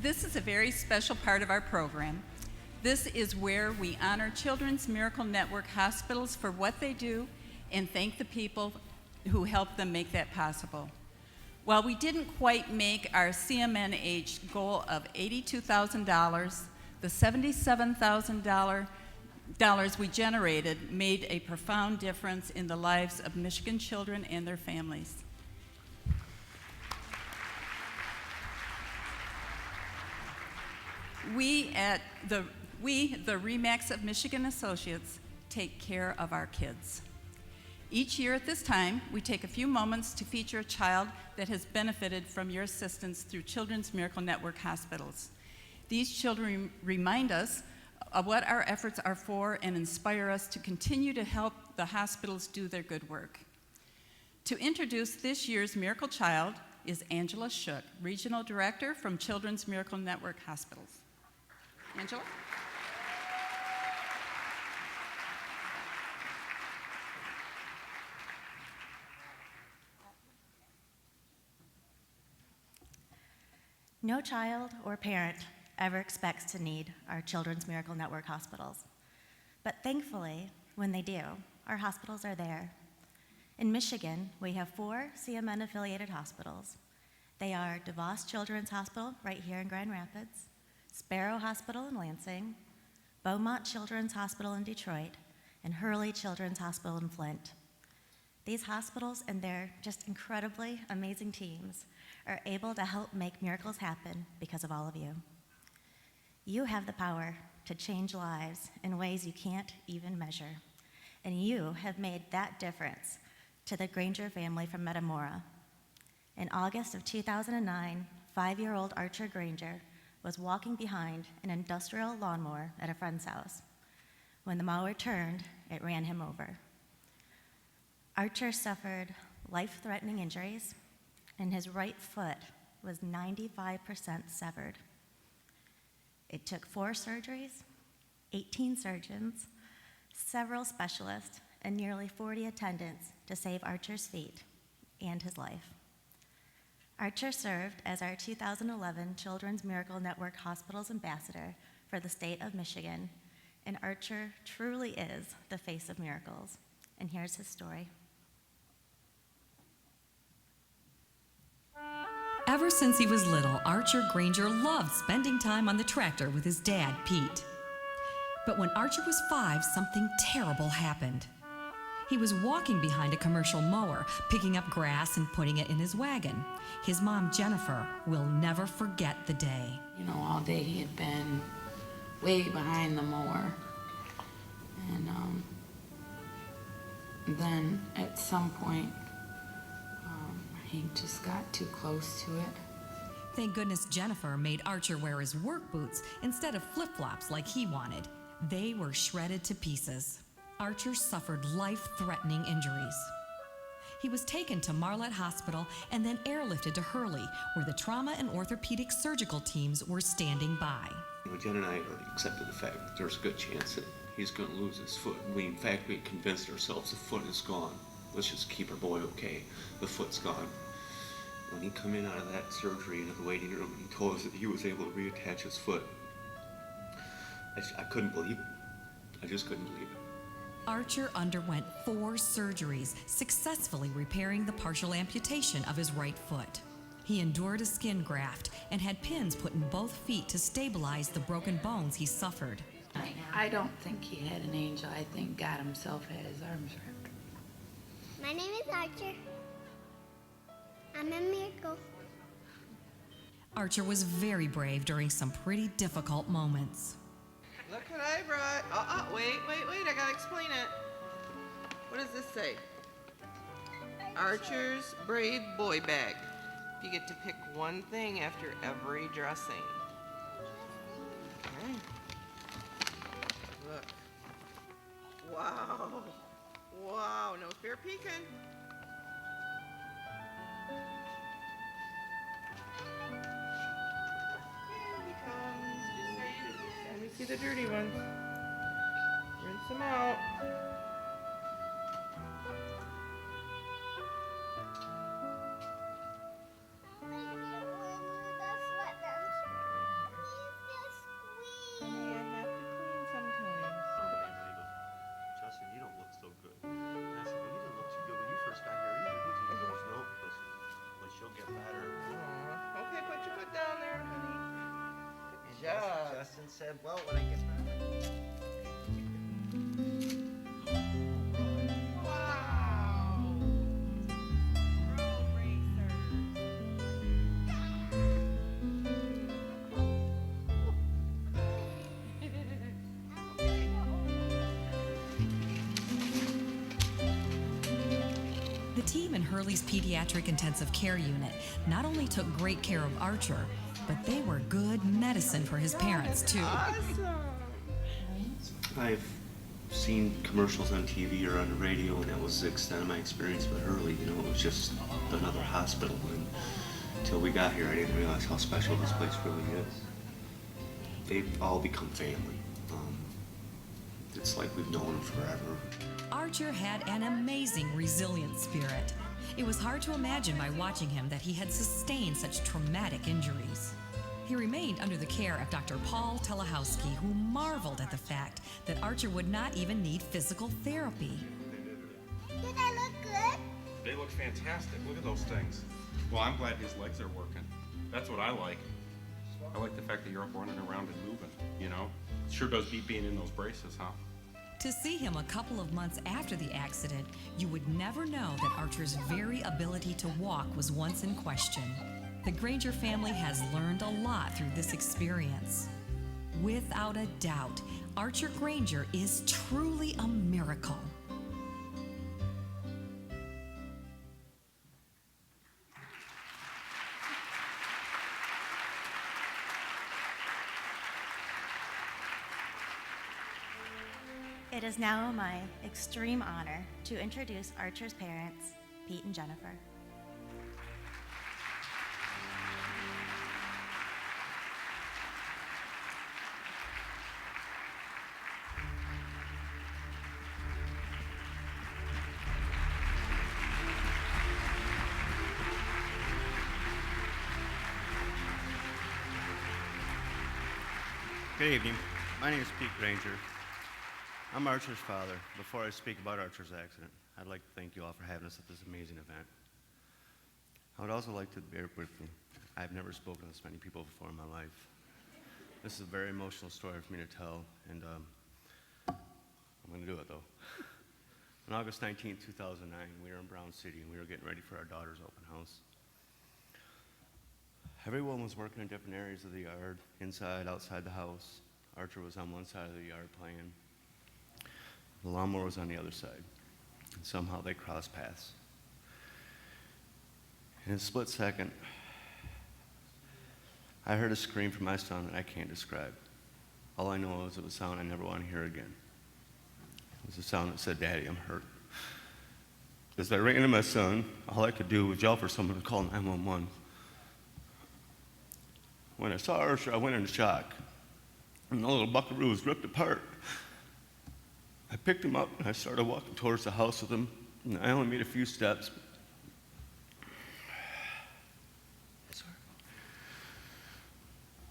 This is a very special part of our program. This is where we honor Children's Miracle Network hospitals for what they do and thank the people who help them make that possible. While we didn't quite make our CMNH goal of $82,000, the $77,000 we generated made a profound difference in the lives of Michigan children and their families. We, the RE/MAX of Michigan Associates, take care of our kids. Each year at this time, we take a few moments to feature a child that has benefited from your assistance through Children's Miracle Network hospitals. These children remind us of what our efforts are for and inspire us to continue to help the hospitals do their good work. To introduce this year's Miracle Child is Angela Shook, Regional Director from Children's Miracle Network Hospitals. Angela? No child or parent ever expects to need our Children's Miracle Network hospitals. But thankfully, when they do, our hospitals are there. In Michigan, we have 4 CMN-affiliated hospitals. They are DeVos Children's Hospital right here in Grand Rapids, Sparrow Hospital in Lansing, Beaumont Children's Hospital in Detroit, and Hurley Children's Hospital in Flint. These hospitals and their just incredibly amazing teams are able to help make miracles happen because of all of you. You have the power to change lives in ways you can't even measure, and you have made that difference to the Granger family from Metamora. In August of 2009, 5-year-old Archer Granger was walking behind an industrial lawnmower at a friend's house. When the mower turned, it ran him over. Archer suffered life-threatening injuries, and his right foot was 95% severed. It took 4 surgeries, 18 surgeons, several specialists, and nearly 40 attendants to save Archer's feet and his life. Archer served as our 2011 Children's Miracle Network Hospitals Ambassador for the state of Michigan, and Archer truly is the face of miracles. And here's his story. Ever since he was little, Archer Granger loved spending time on the tractor with his dad, Pete. But when Archer was 5, something terrible happened. He was walking behind a commercial mower, picking up grass and putting it in his wagon. His mom, Jennifer, will never forget the day. You know, all day he had been way behind the mower. And then at some point, he just got too close to it. Thank goodness Jennifer made Archer wear his work boots instead of flip-flops like he wanted. They were shredded to pieces. Archer suffered life-threatening injuries. He was taken to Marlette Hospital and then airlifted to Hurley, where the trauma and orthopedic surgical teams were standing by. Jen and I already accepted the fact that there's a good chance that he's going to lose his foot. In fact, we convinced ourselves the foot is gone. Let's just keep our boy okay. The foot's gone. When he come in out of that surgery into the waiting room, he told us that he was able to reattach his foot. I couldn't believe it. I just couldn't believe it. Archer underwent 4 surgeries, successfully repairing the partial amputation of his right foot. He endured a skin graft and had pins put in both feet to stabilize the broken bones he suffered. I don't think he had an angel. I think God himself had his arms wrapped. My name is Archer. I'm a miracle. Archer was very brave during some pretty difficult moments. Look what I brought. Wait, I gotta explain it. What does this say? Archer's Brave Boy Bag. You get to pick one thing after every dressing. Okay. Look. Wow, no fear peeking. Let me see the dirty ones. Rinse them out. said, well, when I get back. The team in Hurley's Pediatric Intensive Care Unit not only took great care of Archer, but they were good medicine for his parents, too. I've seen commercials on TV or on the radio, and that was the extent of my experience with Hurley. You know, it was just another hospital, and until we got here, I didn't realize how special this place really is. They've all become family. It's like we've known them forever. Archer had an amazing resilient spirit. It was hard to imagine by watching him that he had sustained such traumatic injuries. He remained under the care of Dr. Paul Telehowski, who marveled at the fact that Archer would not even need physical therapy. Did I look good? They look fantastic. Look at those things. Well, I'm glad his legs are working. That's what I like. I like the fact that you're up running around and moving, you know? It sure does beat being in those braces, huh? To see him a couple of months after the accident, you would never know that Archer's very ability to walk was once in question. The Granger family has learned a lot through this experience. Without a doubt, Archer Granger is truly a miracle. It is now my extreme honor to introduce Archer's parents, Pete and Jennifer. Good evening. My name is Pete Granger. I'm Archer's father. Before I speak about Archer's accident, I'd like to thank you all for having us at this amazing event. I would also like to bear with me. I've never spoken to this many people before in my life. This is a very emotional story for me to tell, and I'm going to do it, though. On August 19, 2009, we were in Brown City, and we were getting ready for our daughter's open house. Everyone was working in different areas of the yard, inside, outside the house. Archer was on one side of the yard playing. The lawnmower was on the other side, and somehow they crossed paths. In a split second, I heard a scream from my son that I can't describe. All I know is it was a sound I never want to hear again. It was a sound that said, "Daddy, I'm hurt." As I ran to my son, all I could do was yell for someone to call 911. When I saw Archer, I went into shock, and the little buckaroo was ripped apart. I picked him up and I started walking towards the house with him, and I only made a few steps.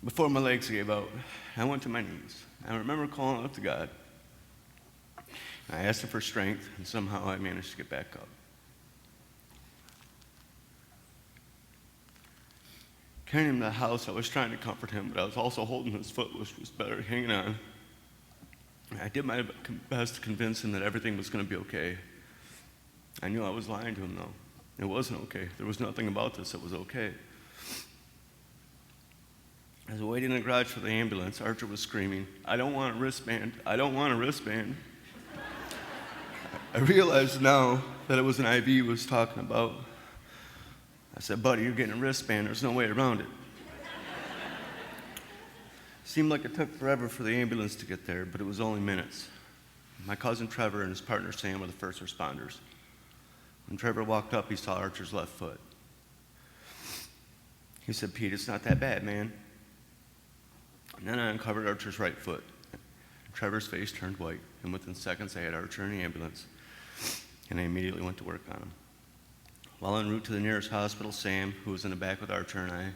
Before my legs gave out, I went to my knees. I remember calling out to God. I asked him for strength, and somehow I managed to get back up. Carrying him to the house, I was trying to comfort him, but I was also holding his foot, which was better hanging on. I did my best to convince him that everything was going to be okay. I knew I was lying to him, though. It wasn't okay. There was nothing about this that was okay. As I waited in the garage for the ambulance, Archer was screaming, "I don't want a wristband. I don't want a wristband." I realized now that it was an IV he was talking about. I said, "Buddy, you're getting a wristband. There's no way around it." Seemed like it took forever for the ambulance to get there, but it was only minutes. My cousin Trevor and his partner Sam were the first responders. When Trevor walked up, he saw Archer's left foot. He said, "Pete, it's not that bad, man." And then I uncovered Archer's right foot. Trevor's face turned white, and within seconds I had Archer in the ambulance, and I immediately went to work on him. While en route to the nearest hospital, Sam, who was in the back with Archer and I,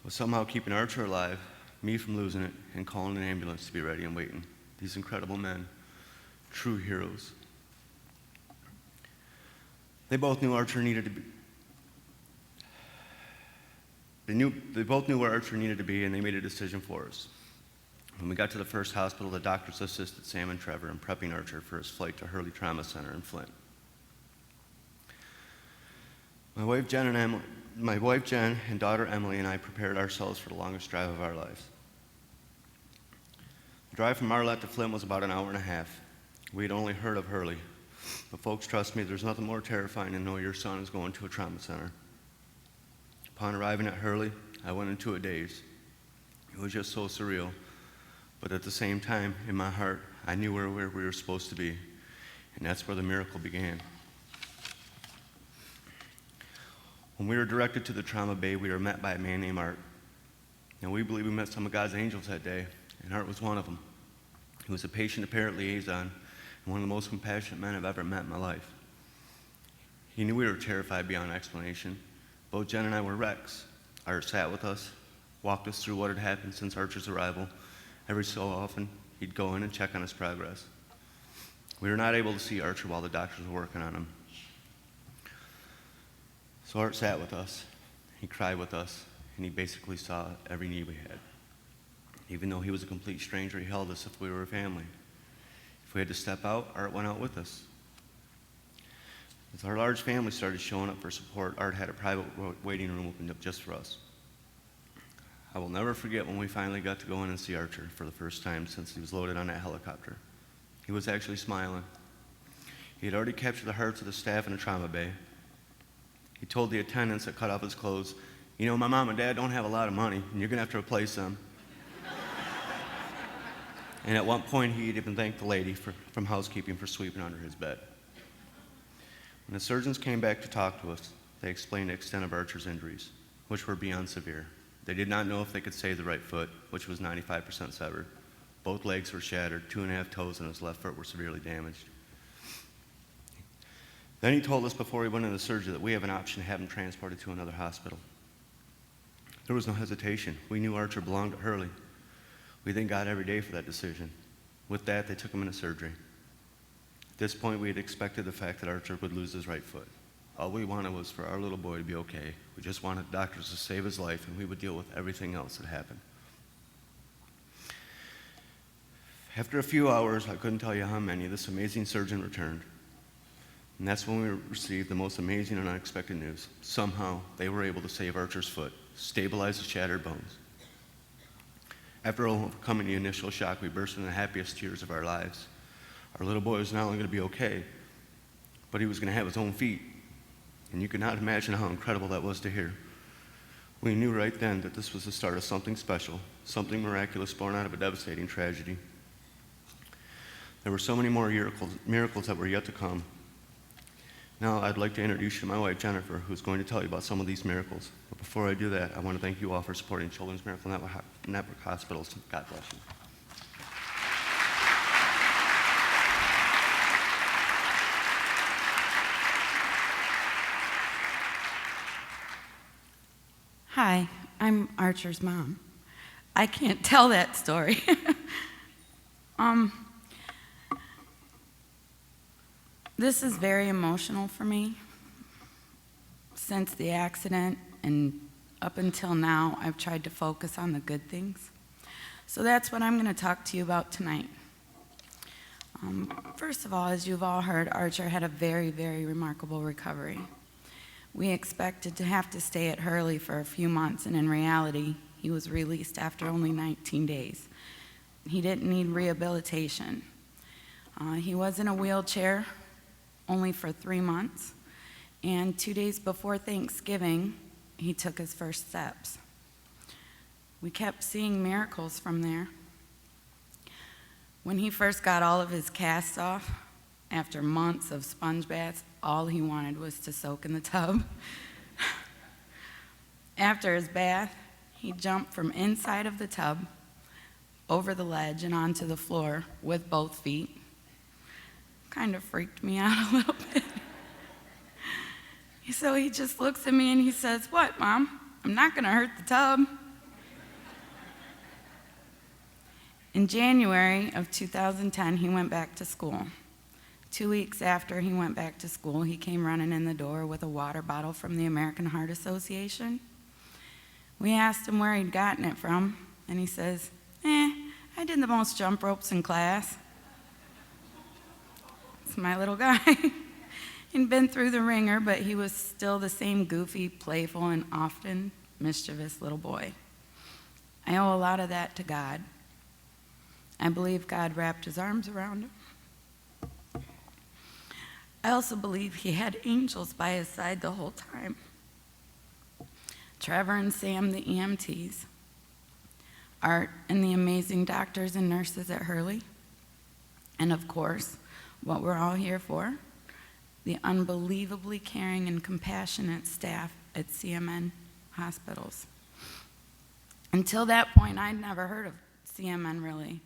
was somehow keeping Archer alive, me from losing it, and calling an ambulance to be ready and waiting. These incredible men, true heroes. They both knew Archer needed to be. They both knew where Archer needed to be, and they made a decision for us. When we got to the first hospital, the doctors assisted Sam and Trevor in prepping Archer for his flight to Hurley Trauma Center in Flint. My wife Jen and daughter Emily and I prepared ourselves for the longest drive of our lives. The drive from Marlette to Flint was about an hour and a half. We had only heard of Hurley, but folks, trust me, there's nothing more terrifying than knowing your son is going to a trauma center. Upon arriving at Hurley, I went into a daze. It was just so surreal, but at the same time, in my heart, I knew where we were supposed to be, and that's where the miracle began. When we were directed to the trauma bay, we were met by a man named Art. And we believe we met some of God's angels that day, and Art was one of them. He was a patient-to-parent liaison and one of the most compassionate men I've ever met in my life. He knew we were terrified beyond explanation. Both Jen and I were wrecks. Art sat with us, walked us through what had happened since Archer's arrival. Every so often, he'd go in and check on his progress. We were not able to see Archer while the doctors were working on him. So Art sat with us, he cried with us, and he basically saw every need we had. Even though he was a complete stranger, he held us if we were a family. If we had to step out, Art went out with us. As our large family started showing up for support, Art had a private waiting room opened up just for us. I will never forget when we finally got to go in and see Archer for the first time since he was loaded on that helicopter. He was actually smiling. He had already captured the hearts of the staff in the trauma bay. He told the attendants that cut off his clothes, "You know, my mom and dad don't have a lot of money, and you're going to have to replace them." And at one point, he even thanked the lady from housekeeping for sweeping under his bed. When the surgeons came back to talk to us, they explained the extent of Archer's injuries, which were beyond severe. They did not know if they could save the right foot, which was 95% severed. Both legs were shattered, 2.5 toes in his left foot were severely damaged. Then he told us before he went into surgery that we have an option to have him transported to another hospital. There was no hesitation. We knew Archer belonged at Hurley. We thank God every day for that decision. With that, they took him into surgery. At this point, we had expected the fact that Archer would lose his right foot. All we wanted was for our little boy to be okay. We just wanted doctors to save his life, and we would deal with everything else that happened. After a few hours, I couldn't tell you how many, this amazing surgeon returned. And that's when we received the most amazing and unexpected news. Somehow, they were able to save Archer's foot, stabilize the shattered bones. After overcoming the initial shock, we burst into the happiest tears of our lives. Our little boy was not only going to be okay, but he was going to have his own feet. And you could not imagine how incredible that was to hear. We knew right then that this was the start of something special, something miraculous born out of a devastating tragedy. There were so many more miracles that were yet to come. Now I'd like to introduce you to my wife, Jennifer, who's going to tell you about some of these miracles. But before I do that, I want to thank you all for supporting Children's Miracle Network Hospitals. God bless you. Hi, I'm Archer's mom. I can't tell that story. This is very emotional for me. Since the accident and up until now, I've tried to focus on the good things. So that's what I'm going to talk to you about tonight. First of all, as you've all heard, Archer had a very, very remarkable recovery. We expected to have to stay at Hurley for a few months, and in reality, he was released after only 19 days. He didn't need rehabilitation. He was in a wheelchair only for 3 months, and 2 days before Thanksgiving, he took his first steps. We kept seeing miracles from there. When he first got all of his casts off, after months of sponge baths, all he wanted was to soak in the tub. After his bath, he jumped from inside of the tub, over the ledge, and onto the floor with both feet. Kind of freaked me out a little bit. So he just looks at me and he says, "What, Mom? I'm not going to hurt the tub." In January of 2010, he went back to school. 2 weeks after he went back to school, he came running in the door with a water bottle from the American Heart Association. We asked him where he'd gotten it from, and he says, "I I did the most jump ropes in class. It's my little guy. He'd been through the ringer, but he was still the same goofy, playful, and often mischievous little boy. I owe a lot of that to God. I believe God wrapped his arms around him. I also believe he had angels by his side the whole time. Trevor and Sam, the EMTs, Art and the amazing doctors and nurses at Hurley, and of course, what we're all here for, the unbelievably caring and compassionate staff at CMN hospitals. Until that point, I'd never heard of CMN really.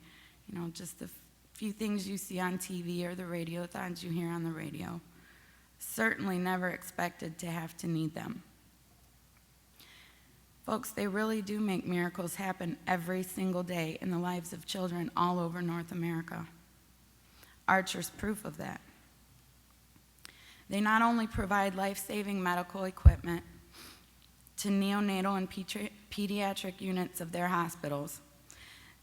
You know, just the few things you see on TV or the radiothons you hear on the radio. Certainly never expected to have to need them. Folks, they really do make miracles happen every single day in the lives of children all over North America. Archer's proof of that. They not only provide life-saving medical equipment to neonatal and pediatric units of their hospitals,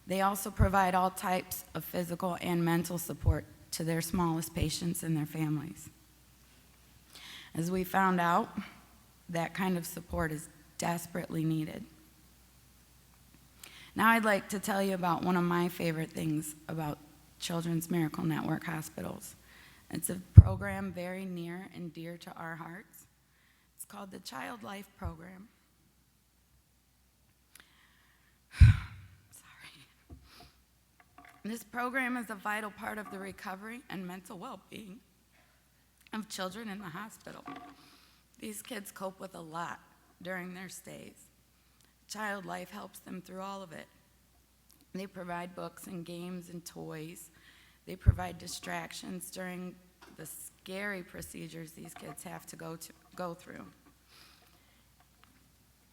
they also provide all types of physical and mental support to their smallest patients and their families. As we found out, that kind of support is desperately needed. Now I'd like to tell you about one of my favorite things about Children's Miracle Network hospitals. It's a program very near and dear to our hearts. It's called the Child Life Program. Sorry. This program is a vital part of the recovery and mental well-being of children in the hospital. These kids cope with a lot during their stays. Child Life helps them through all of it. They provide books and games and toys. They provide distractions during the scary procedures these kids have to go through.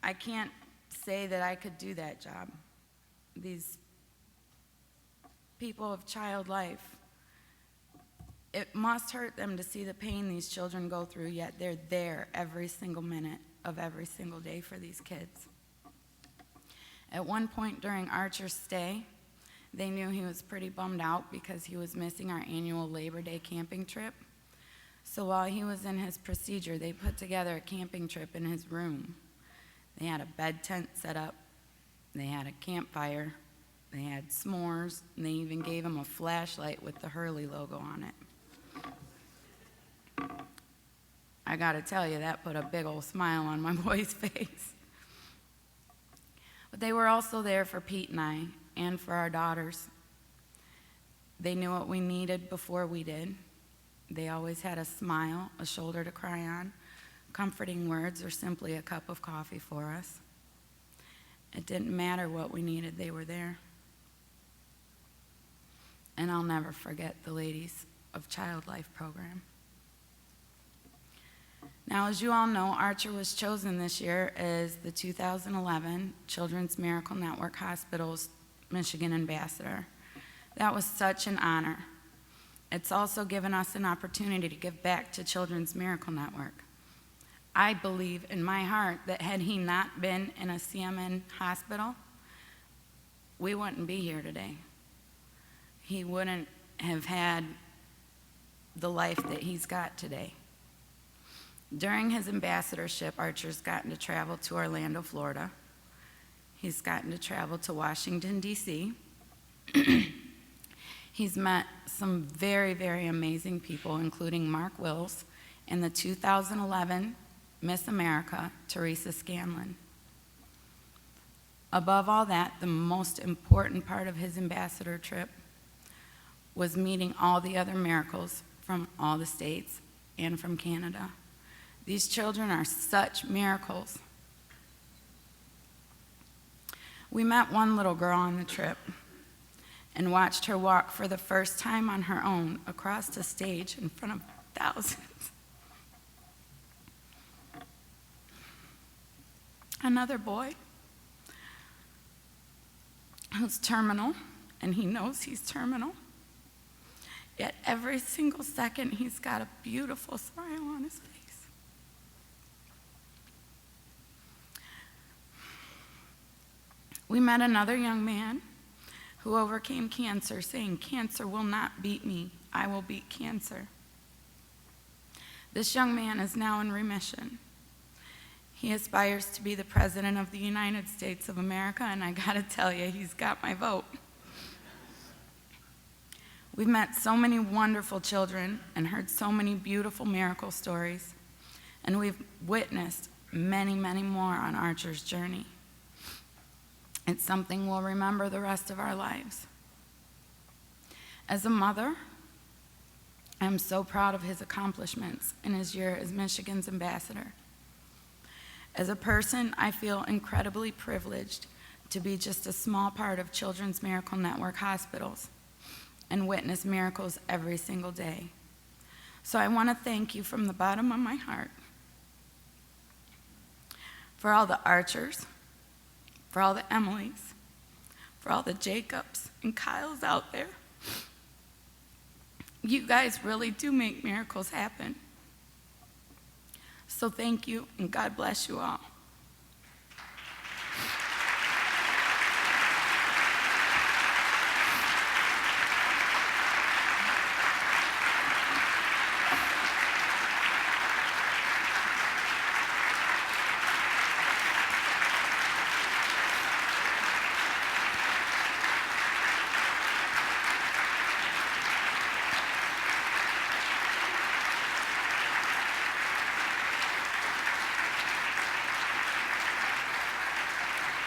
I can't say that I could do that job. These people of Child Life, it must hurt them to see the pain these children go through, yet they're there every single minute of every single day for these kids. At one point during Archer's stay, they knew he was pretty bummed out because he was missing our annual Labor Day camping trip. So while he was in his procedure, they put together a camping trip in his room. They had a bed tent set up, they had a campfire, they had s'mores, and they even gave him a flashlight with the Hurley logo on it. I gotta tell you, that put a big old smile on my boy's face. But they were also there for Pete and I, and for our daughters. They knew what we needed before we did. They always had a smile, a shoulder to cry on, comforting words, or simply a cup of coffee for us. It didn't matter what we needed, they were there. And I'll never forget the ladies of Child Life Program. Now, as you all know, Archer was chosen this year as the 2011 Children's Miracle Network Hospital's Michigan Ambassador. That was such an honor. It's also given us an opportunity to give back to Children's Miracle Network. I believe in my heart that had he not been in a CMN hospital, we wouldn't be here today. He wouldn't have had the life that he's got today. During his ambassadorship, Archer's gotten to travel to Orlando, Florida. He's gotten to travel to Washington, D.C. He's met some very, very amazing people, including Mark Wills and the 2011 Miss America, Teresa Scanlon. Above all that, the most important part of his ambassador trip was meeting all the other miracles from all the states and from Canada. These children are such miracles. We met one little girl on the trip and watched her walk for the first time on her own across the stage in front of thousands. Another boy who's terminal, and he knows he's terminal. Yet every single second, he's got a beautiful smile on his face. We met another young man who overcame cancer, saying, "Cancer will not beat me. I will beat cancer." This young man is now in remission. He aspires to be the President of the United States of America, and I gotta tell you, he's got my vote. We've met so many wonderful children and heard so many beautiful miracle stories, and we've witnessed many, many more on Archer's journey. It's something we'll remember the rest of our lives. As a mother, I'm so proud of his accomplishments in his year as Michigan's ambassador. As a person, I feel incredibly privileged to be just a small part of Children's Miracle Network hospitals and witness miracles every single day. So I want to thank you from the bottom of my heart for all the Archers, for all the Emilys, for all the Jacobs and Kyles out there. You guys really do make miracles happen. So thank you, and God bless you all.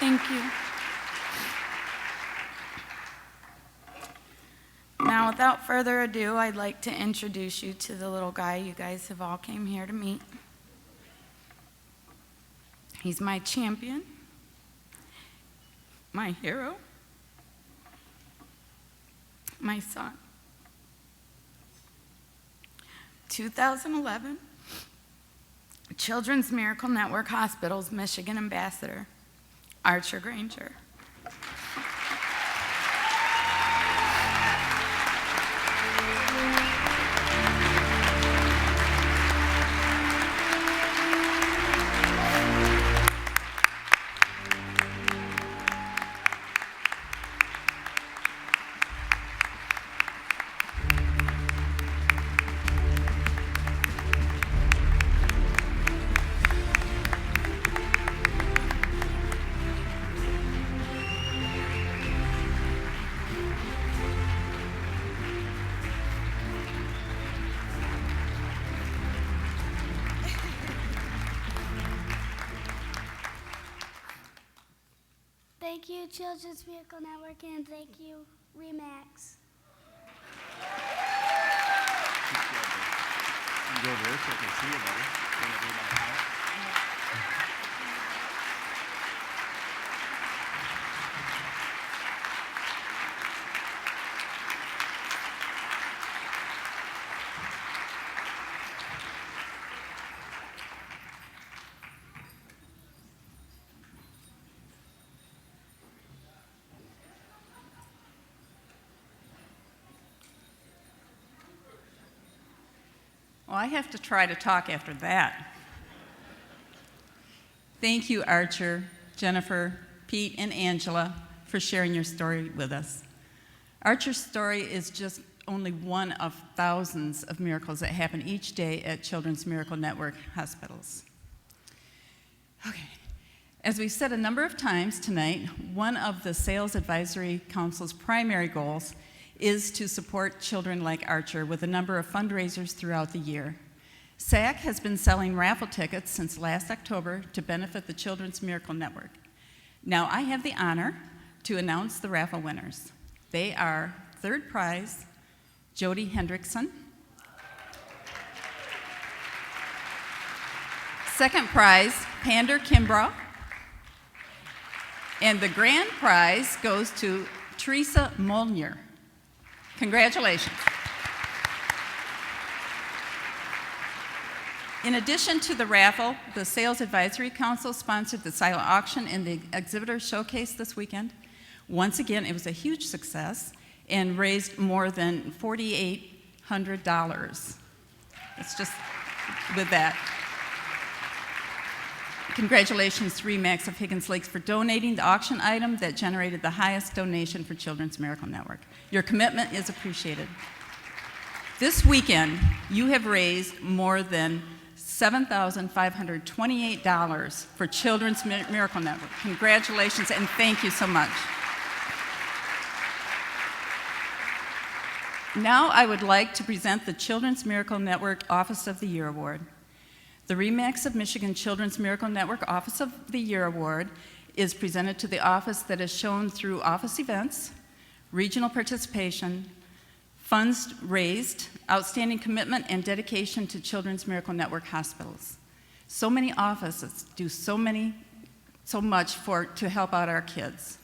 Thank you. Now, without further ado, I'd like to introduce you to the little guy you guys have all came here to meet. He's my champion, my hero, my son. 2011, Children's Miracle Network Hospital's Michigan ambassador, Archer Granger. Thank you, Children's Miracle Network, and thank you, Remax. You go over there so I can see you, buddy. Wanna go back out? Well, I have to try to talk after that. Thank you, Archer, Jennifer, Pete, and Angela, for sharing your story with us. Archer's story is just only one of thousands of miracles that happen each day at Children's Miracle Network hospitals. Okay. As we've said a number of times tonight, one of the Sales Advisory Council's primary goals is to support children like Archer with a number of fundraisers throughout the year. SAC has been selling raffle tickets since last October to benefit the Children's Miracle Network. Now I have the honor to announce the raffle winners. They are third prize, Jody Hendrickson. Second prize, Pander Kimbrough. And the grand prize goes to Teresa Molnier. Congratulations. In addition to the raffle, the Sales Advisory Council sponsored the silent auction and the exhibitor showcase this weekend. Once again, it was a huge success and raised more than $4,800. It's just with that. Congratulations to RE/MAX of Higgins Lakes for donating the auction item that generated the highest donation for Children's Miracle Network. Your commitment is appreciated. This weekend, you have raised more than $7,528 for Children's Miracle Network. Congratulations and thank you so much. Now I would like to present the Children's Miracle Network Office of the Year Award. The RE/MAX of Michigan Children's Miracle Network Office of the Year Award is presented to the office that is shown through office events, regional participation, funds raised, outstanding commitment, and dedication to Children's Miracle Network hospitals. So many offices do so much to help out our kids.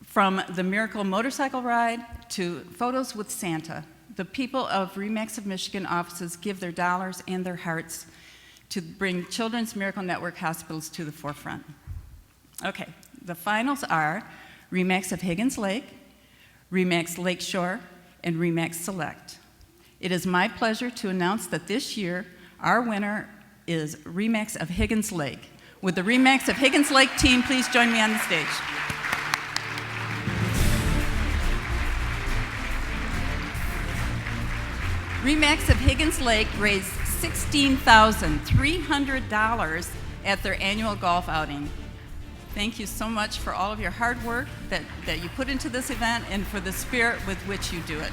From the Miracle Motorcycle Ride to photos with Santa, the people of RE/MAX of Michigan offices give their dollars and their hearts to bring Children's Miracle Network hospitals to the forefront. Okay, the finals are RE/MAX of Higgins Lake, RE/MAX Lakeshore, and RE/MAX Select. It is my pleasure to announce that this year our winner is RE/MAX of Higgins Lake. Would the RE/MAX of Higgins Lake team please join me on the stage? RE/MAX of Higgins Lake raised $16,300 at their annual golf outing. Thank you so much for all of your hard work that you put into this event and for the spirit with which you do it.